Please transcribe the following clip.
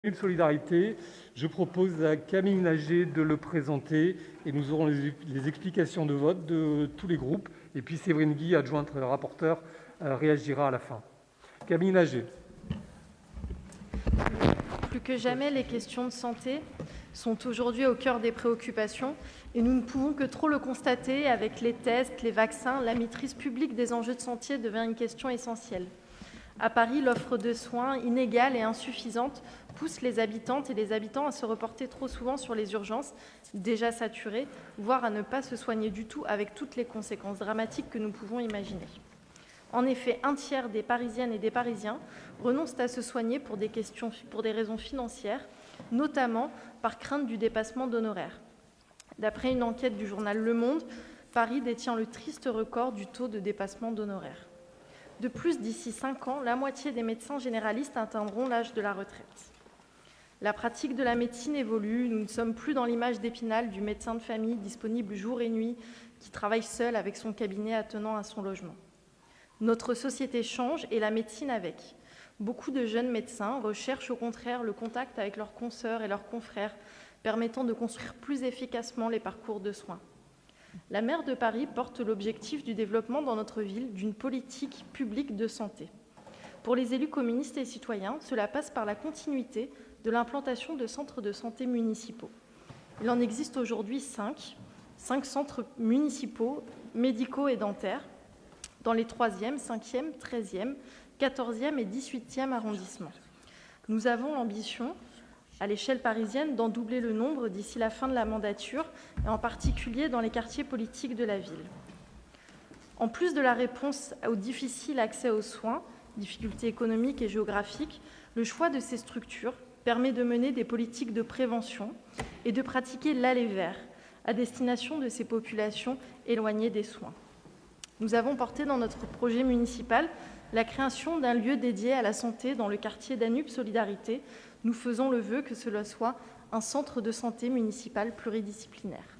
Une solidarité, je propose à Camille Nager de le présenter et nous aurons les explications de vote de tous les groupes. Et puis Séverine Guy, adjointe rapporteure, réagira à la fin. Camille Nager. Plus que jamais, les questions de santé sont aujourd'hui au cœur des préoccupations et nous ne pouvons que trop le constater avec les tests, les vaccins. La maîtrise publique des enjeux de santé devient une question essentielle. À Paris, l'offre de soins inégale et insuffisante pousse les habitantes et les habitants à se reporter trop souvent sur les urgences, déjà saturées, voire à ne pas se soigner du tout avec toutes les conséquences dramatiques que nous pouvons imaginer. En effet, un tiers des Parisiennes et des Parisiens renoncent à se soigner pour des raisons financières, notamment par crainte du dépassement d'honoraires. D'après une enquête du journal Le Monde, Paris détient le triste record du taux de dépassement d'honoraires. De plus, d'ici 5 ans, la moitié des médecins généralistes atteindront l'âge de la retraite. La pratique de la médecine évolue. Nous ne sommes plus dans l'image d'Épinal du médecin de famille disponible jour et nuit, qui travaille seul avec son cabinet attenant à son logement. Notre société change et la médecine avec. Beaucoup de jeunes médecins recherchent au contraire le contact avec leurs consoeurs et leurs confrères, permettant de construire plus efficacement les parcours de soins. La maire de Paris porte l'objectif du développement dans notre ville d'une politique publique de santé. Pour les élus communistes et citoyens, cela passe par la continuité de l'implantation de centres de santé municipaux. Il en existe aujourd'hui 5 centres municipaux, médicaux et dentaires, dans les 3e, 5e, 13e, 14e et 18e arrondissements. Nous avons l'ambition, à l'échelle parisienne, d'en doubler le nombre d'ici la fin de la mandature, et en particulier dans les quartiers politiques de la ville. En plus de la réponse au difficile accès aux soins, difficultés économiques et géographiques, le choix de ces structures permet de mener des politiques de prévention et de pratiquer l'aller vers à destination de ces populations éloignées des soins. Nous avons porté dans notre projet municipal la création d'un lieu dédié à la santé dans le quartier Danube Solidarité. Nous faisons le vœu que cela soit un centre de santé municipal pluridisciplinaire.